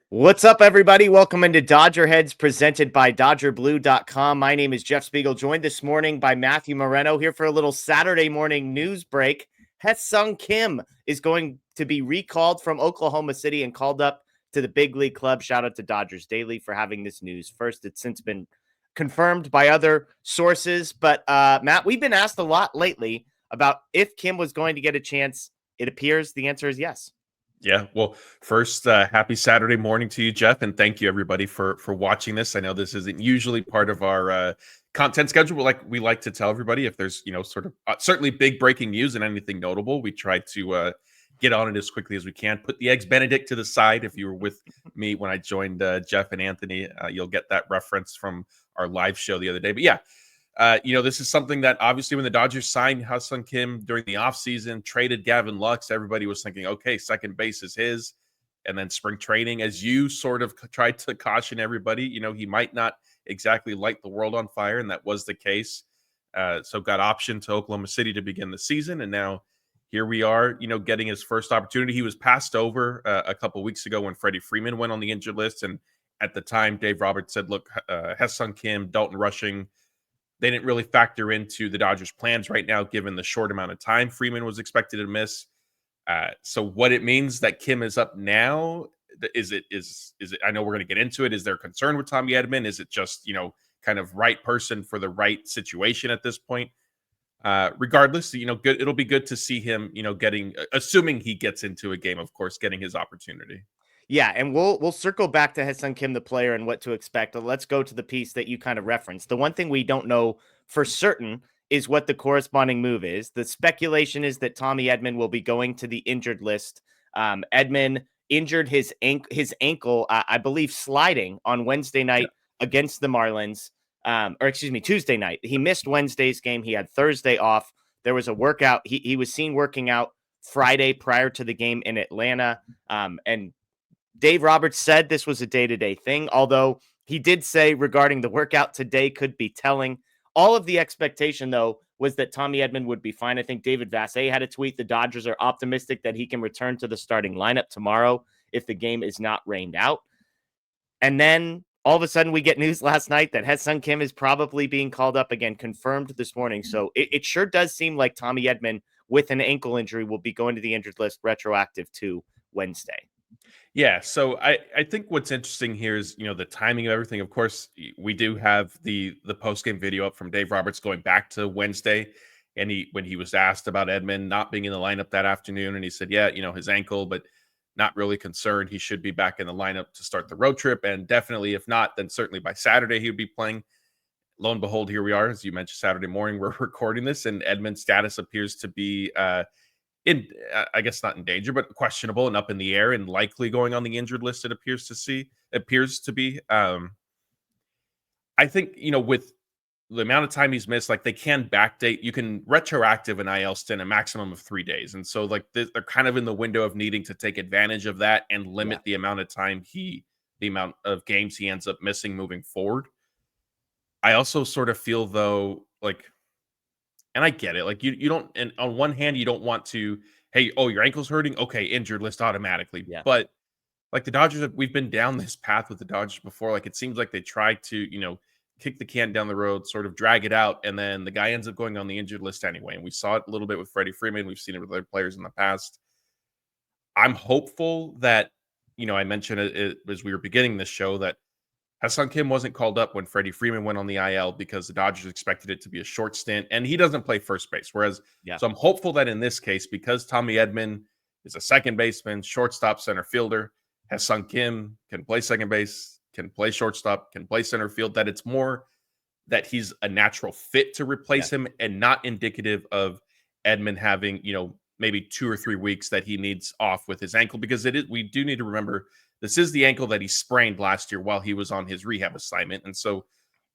What's up, everybody? Welcome into DodgerHeads presented by DodgerBlue.com. My name is Jeff Spiegel, joined this morning by Matthew Moreno here for a little Saturday morning news break. Hyeseong Kim is going to be recalled from Oklahoma City and called up to the big league club. Shout out to Dodgers Daily for having this news first. It's since been confirmed by other sources. But Matt, we've been asked a lot lately about if Kim was going to get a chance. It appears the answer is yes. Yeah, well, first, happy Saturday morning to you, Jeff, and thank you everybody for watching this. I know this isn't usually part of our content schedule, but we like to tell everybody if there's sort of certainly big breaking news and anything notable, we try to get on it as quickly as we can. Put the eggs Benedict to the side. If you were with me when I joined Jeff and Anthony, you'll get that reference from our live show the other day. But yeah, this is something that obviously when the Dodgers signed Hyeseong Kim during the offseason, traded Gavin Lux, everybody was thinking, okay, second base is his. And then spring training, as you sort of tried to caution everybody, he might not exactly light the world on fire. And that was the case. So got optioned to Oklahoma City to begin the season. And now here we are, getting his first opportunity. He was passed over a couple weeks ago when Freddie Freeman went on the injured list. And at the time, Dave Roberts said, look, Hyeseong Kim, Dalton Rushing, they didn't really factor into the Dodgers' plans right now, given the short amount of time Freeman was expected to miss. So what it means that Kim is up now, is it? I know we're going to get into it. Is there concern with Tommy Edman? Is it just, kind of right person for the right situation at this point? Regardless, good. It'll be good to see him, assuming he gets into a game, of course, getting his opportunity. Yeah, and we'll circle back to Hyeseong Kim, the player, and what to expect. But let's go to the piece that you kind of referenced. The one thing we don't know for certain is what the corresponding move is. The speculation is that Tommy Edman will be going to the injured list. Edman injured his ankle, I believe, sliding on Wednesday night against the Marlins. Tuesday night. He missed Wednesday's game. He had Thursday off. There was a workout. He was seen working out Friday prior to the game in Atlanta. And Dave Roberts said this was a day-to-day thing, although he did say regarding the workout today could be telling. All of the expectation, though, was that Tommy Edman would be fine. I think David Vassay had a tweet. The Dodgers are optimistic that he can return to the starting lineup tomorrow if the game is not rained out. And then all of a sudden we get news last night that Hyeseong Kim is probably being called up again, confirmed this morning. So it sure does seem like Tommy Edman with an ankle injury will be going to the injured list retroactive to Wednesday. Yeah, so I think what's interesting here is the timing of everything. Of course, we do have the post game video up from Dave Roberts going back to Wednesday, and when he was asked about Edman not being in the lineup that afternoon, and he said, yeah, his ankle, but not really concerned. He should be back in the lineup to start the road trip, and definitely if not, then certainly by Saturday he would be playing. Lo and behold, here we are, as you mentioned, Saturday morning we're recording this, and Edman's status appears to be I guess not in danger, but questionable and up in the air and likely going on the injured list. It appears to be. I think, with the amount of time he's missed, they can backdate, you can retroactive an IL stint a maximum of 3 days. And so they're kind of in the window of needing to take advantage of that and limit the amount of time the amount of games he ends up missing moving forward. I also sort of feel though, and I get it. You don't, and on one hand, you don't want to, hey, oh, your ankle's hurting. Okay, injured list automatically. Yeah. But the Dodgers, we've been down this path with the Dodgers before. It seems like they try to, kick the can down the road, sort of drag it out, and then the guy ends up going on the injured list anyway. And we saw it a little bit with Freddie Freeman. We've seen it with other players in the past. I'm hopeful that, I mentioned it as we were beginning this show that Hyeseong Kim wasn't called up when Freddie Freeman went on the IL because the Dodgers expected it to be a short stint, and he doesn't play first base. So I'm hopeful that in this case, because Tommy Edman is a second baseman, shortstop, center fielder, Hyeseong Kim can play second base, can play shortstop, can play center field, that it's more that he's a natural fit to replace him and not indicative of Edman having, maybe 2 or 3 weeks that he needs off with his ankle, because we do need to remember this is the ankle that he sprained last year while he was on his rehab assignment. And so,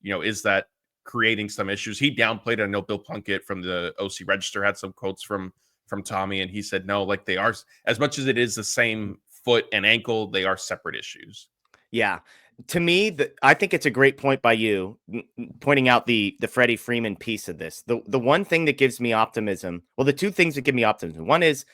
is that creating some issues? He downplayed it. I know Bill Plunkett from the OC Register had some quotes from Tommy, and he said, no, they are, as much as it is the same foot and ankle, they are separate issues. Yeah. To me, I think it's a great point by you pointing out the Freddie Freeman piece of this. The one thing that gives me optimism, well, the two things that give me optimism. One is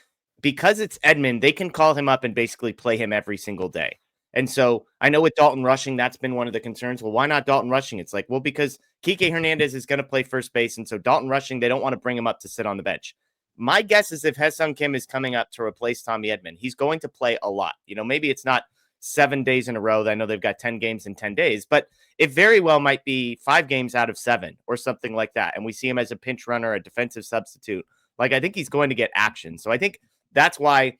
because it's Edman, they can call him up and basically play him every single day. And so I know with Dalton rushing, that's been one of the concerns. Well, why not Dalton rushing? It's like, well, because Kike Hernandez is going to play first base. And so Dalton rushing, they don't want to bring him up to sit on the bench. My guess is if Hyeseong Kim is coming up to replace Tommy Edman, he's going to play a lot. Maybe it's not 7 days in a row. I know they've got 10 games in 10 days, but it very well might be 5 games out of 7 or something like that. And we see him as a pinch runner, a defensive substitute. Like, I think he's going to get action. So I think that's why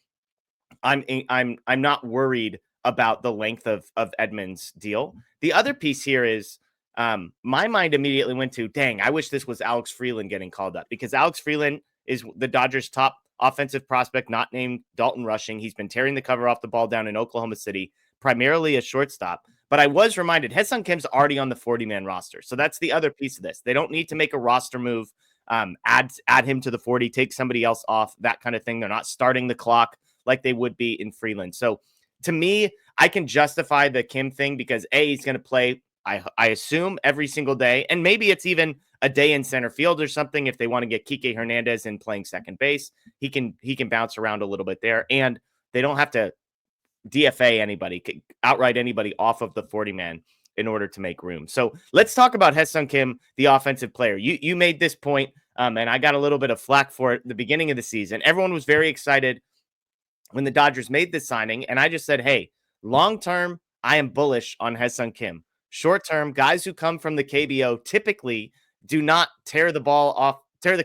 I'm not worried about the length of Edman's deal. The other piece here is my mind immediately went to, dang, I wish this was Alex Freeland getting called up, because Alex Freeland is the Dodgers' top offensive prospect, not named Dalton rushing. He's been tearing the cover off the ball down in Oklahoma City, primarily a shortstop. But I was reminded, Hyeseong Kim's already on the 40-man roster. So that's the other piece of this. They don't need to make a roster move, add him to the 40, take somebody else off, that kind of thing. They're not starting the clock like they would be in Freeland. So to me, I can justify the Kim thing because he's going to play, I assume, every single day. And maybe it's even a day in center field or something. If they want to get Kike Hernandez in playing second base, he can bounce around a little bit there. And they don't have to DFA anybody, outright anybody off of the 40-man in order to make room. So let's talk about Hyeseong Kim, the offensive player. You made this point, and I got a little bit of flack for it at the beginning of the season. Everyone was very excited when the Dodgers made this signing, and I just said, hey, long-term, I am bullish on Hyeseong Kim. Short-term, guys who come from the KBO typically do not tear the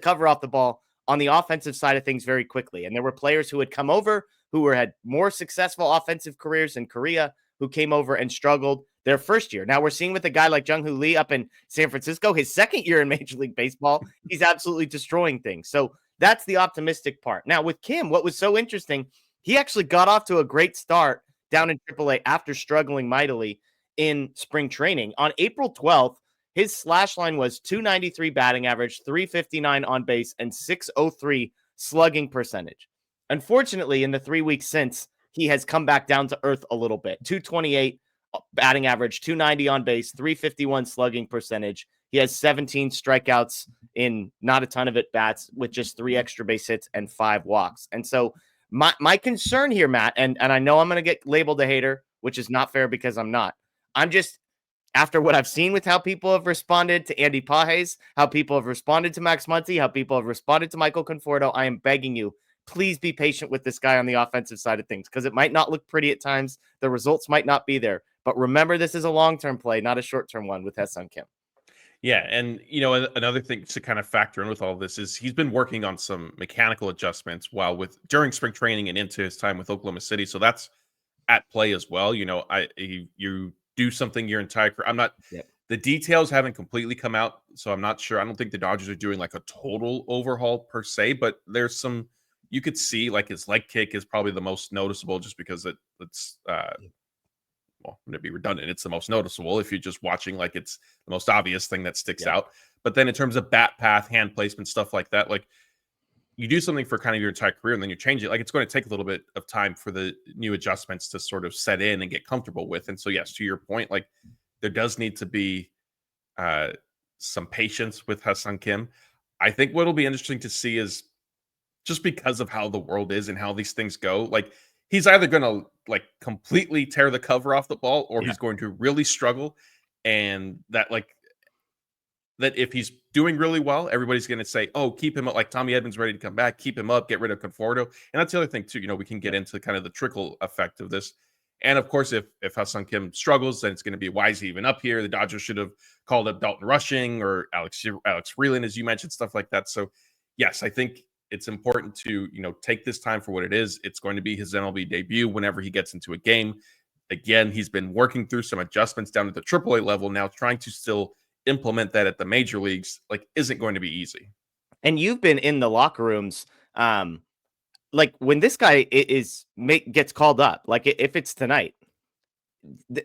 cover off the ball on the offensive side of things very quickly. And there were players who had come over who had more successful offensive careers in Korea who came over and struggled their first year. Now we're seeing with a guy like Jung-Hoo Lee up in San Francisco, his second year in Major League Baseball, he's absolutely destroying things. So that's the optimistic part. Now with Kim, what was so interesting, he actually got off to a great start down in AAA after struggling mightily in spring training. On April 12th, his slash line was 293 batting average, 359 on base, and 603 slugging percentage. Unfortunately, in the 3 weeks since, he has come back down to earth a little bit. 228 batting average, 290 on base, 351 slugging percentage. He has 17 strikeouts in not a ton of at-bats with just 3 extra base hits and 5 walks. And so my concern here, Matt, and I know I'm going to get labeled a hater, which is not fair because I'm not. I'm just, after what I've seen with how people have responded to Andy Pages, how people have responded to Max Muncy, how people have responded to Michael Conforto, I am begging you, please be patient with this guy on the offensive side of things, because it might not look pretty at times. The results might not be there. But remember, this is a long-term play, not a short-term one with Hyeseong Kim. Yeah, and another thing to kind of factor in with all of this is he's been working on some mechanical adjustments during spring training and into his time with Oklahoma City. So that's at play as well. You do something your entire career. I'm not. Yep. The details haven't completely come out, so I'm not sure. I don't think the Dodgers are doing like a total overhaul per se, but there's some. You could see like his leg kick is probably the most noticeable, just because it's well, I'm going to be redundant. It's the most noticeable if you're just watching. Like, it's the most obvious thing that sticks out. But then in terms of bat path, hand placement, stuff like that, like, you do something for kind of your entire career and then you change it. Like, it's going to take a little bit of time for the new adjustments to sort of set in and get comfortable with. And so, yes, to your point, like, there does need to be some patience with Hyeseong Kim. I think what'll be interesting to see is, just because of how the world is and how these things go, like, he's either going to like completely tear the cover off the ball, or he's going to really struggle. And that if he's doing really well, everybody's going to say, oh, keep him up. Like, Tommy Edman's ready to come back. Keep him up. Get rid of Conforto. And that's the other thing too. We can get into kind of the trickle effect of this. And of course, if Hyeseong Kim struggles, then it's going to be, why is he even up here? The Dodgers should have called up Dalton Rushing or Alex Freeland, as you mentioned, stuff like that. So yes, I think it's important to, take this time for what it is. It's going to be his MLB debut whenever he gets into a game. Again, he's been working through some adjustments down at the AAA level. Now, trying to still implement that at the major leagues, isn't going to be easy. And you've been in the locker rooms, like, when this guy gets called up, like, if it's tonight,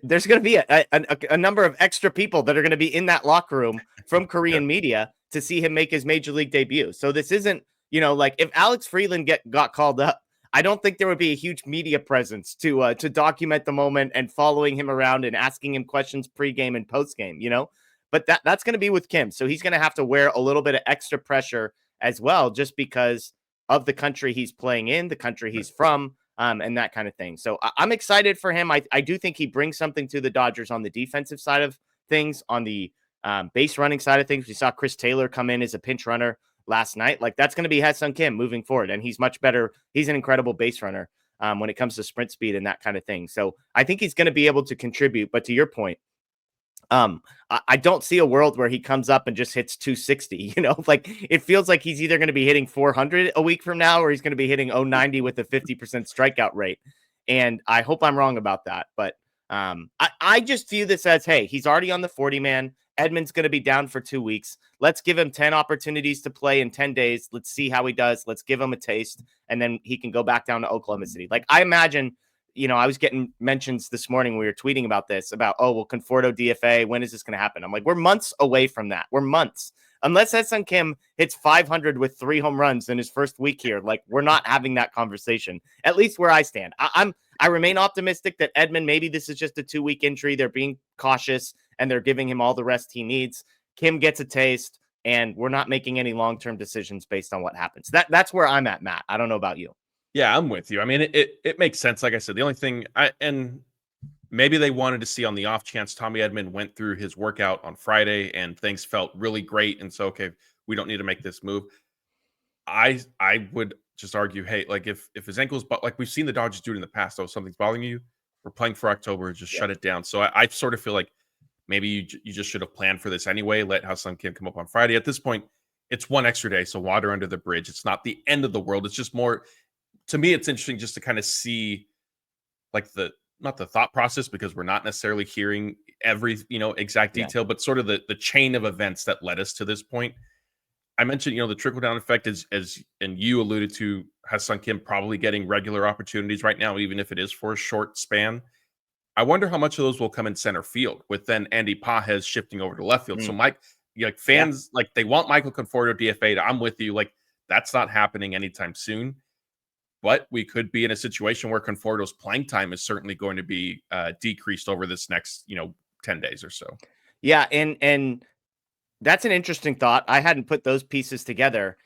there's going to be a number of extra people that are going to be in that locker room from Korean media to see him make his major league debut. So this isn't, like, if Alex Freeland got called up, I don't think there would be a huge media presence to document the moment and following him around and asking him questions pregame and postgame, But that's going to be with Kim. So he's going to have to wear a little bit of extra pressure as well, just because of the country he's playing in, the country he's from. and that kind of thing. So I'm excited for him. I do think he brings something to the Dodgers on the defensive side of things, on the base running side of things. We saw Chris Taylor come in as a pinch runner last night. Like, that's going to be Hyeseong Kim moving forward, and he's much better. He's an incredible base runner when it comes to sprint speed and that kind of thing. So I think he's going to be able to contribute. But to your point, I don't see a world where he comes up and just hits 260. Like, it feels like he's either going to be hitting 400 a week from now, or he's going to be hitting 090 with a 50% strikeout rate. And I hope I'm wrong about that. But I just view this as, hey, he's already on the 40-man. Edman's going to be down for 2 weeks. Let's give him 10 opportunities to play in 10 days. Let's see how he does. Let's give him a taste, and then he can go back down to Oklahoma City. Like, I imagine, I was getting mentions this morning when we were tweeting about this, about, oh, well, Conforto DFA, when is this going to happen? I'm like, we're months away from that. We're months. Unless Hyeseong Kim hits 500 with 3 home runs in his first week here, like, we're not having that conversation, at least where I stand. I remain optimistic that Edman, maybe this is just a 2-week injury. They're being cautious, and they're giving him all the rest he needs. Kim gets a taste, and we're not making any long-term decisions based on what happens. That's where I'm at, Matt. I don't know about you. Yeah, I'm with you. I mean, it makes sense. Like I said, the only thing and maybe they wanted to see, on the off chance Tommy Edman went through his workout on Friday and things felt really great, and so, okay, we don't need to make this move. I would just argue, hey, like, if his ankles, but like we've seen the Dodgers do it in the past, though, something's bothering you, we're playing for October, just shut it down. So I sort of feel like maybe you just should have planned for this anyway. Let Hyeseong Kim come up on Friday. At this point, it's one extra day, so water under the bridge. It's not the end of the world. It's just more, to me, it's interesting just to kind of see, like, not the thought process, because we're not necessarily hearing every exact detail, but sort of the chain of events that led us to this point. I mentioned, the trickle down effect is, and you alluded to, Hyeseong Kim probably getting regular opportunities right now, even if it is for a short span. I wonder how much of those will come in center field, with then Andy Pages shifting over to left field. So fans, like, they want Michael Conforto DFA. I'm with you. Like, that's not happening anytime soon. But we could be in a situation where Conforto's playing time is certainly going to be decreased over this next, 10 days or so. Yeah, and that's an interesting thought. I hadn't put those pieces together.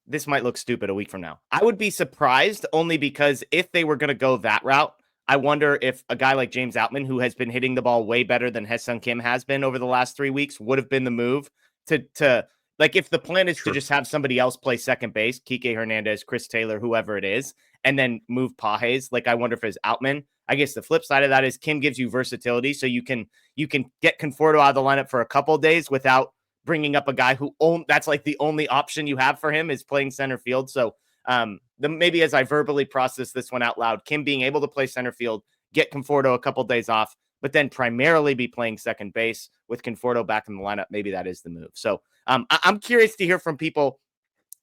This might look stupid a week from now. I would be surprised, only because if they were going to go that route, I wonder if a guy like James Outman, who has been hitting the ball way better than Hyeseong Kim has been over the last 3 weeks, would have been the move to like, if the plan is to just have somebody else play second base, Kike Hernandez, Chris Taylor, whoever it is, and then move Pages. Like, I wonder if it's Outman. I guess the flip side of that is Kim gives you versatility, so you can get Conforto out of the lineup for a couple of days without bringing up a guy who that's like the only option you have for him is playing center field. So maybe as I verbally process this one out loud, Kim being able to play center field, get Conforto a couple of days off, but then primarily be playing second base with Conforto back in the lineup. Maybe that is the move. So I'm curious to hear from people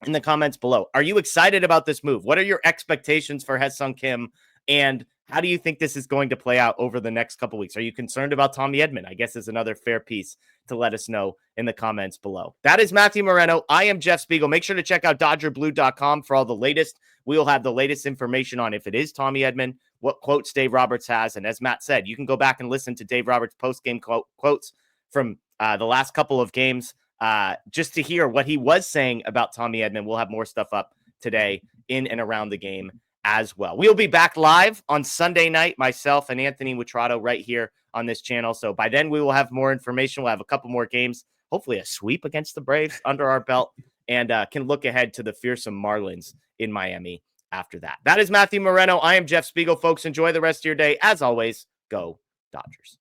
in the comments below. Are you excited about this move? What are your expectations for Hyeseong Kim? And how do you think this is going to play out over the next couple of weeks? Are you concerned about Tommy Edman? I guess is another fair piece to let us know in the comments below. That is Matthew Moreno. I am Jeff Spiegel. Make sure to check out DodgerBlue.com for all the latest. We'll have the latest information on if it is Tommy Edman, what quotes Dave Roberts has. And as Matt said, you can go back and listen to Dave Roberts' post-game quotes from the last couple of games just to hear what he was saying about Tommy Edman. We'll have more stuff up today in and around the game as well. We'll be back live on Sunday night, myself and Anthony Witrato, right here on this channel. So by then we will have more information. We'll have a couple more games, hopefully a sweep against the Braves under our belt, and can look ahead to the fearsome Marlins in Miami after that. That is Matthew Moreno. I am Jeff Spiegel. Folks, enjoy the rest of your day. As always, go Dodgers.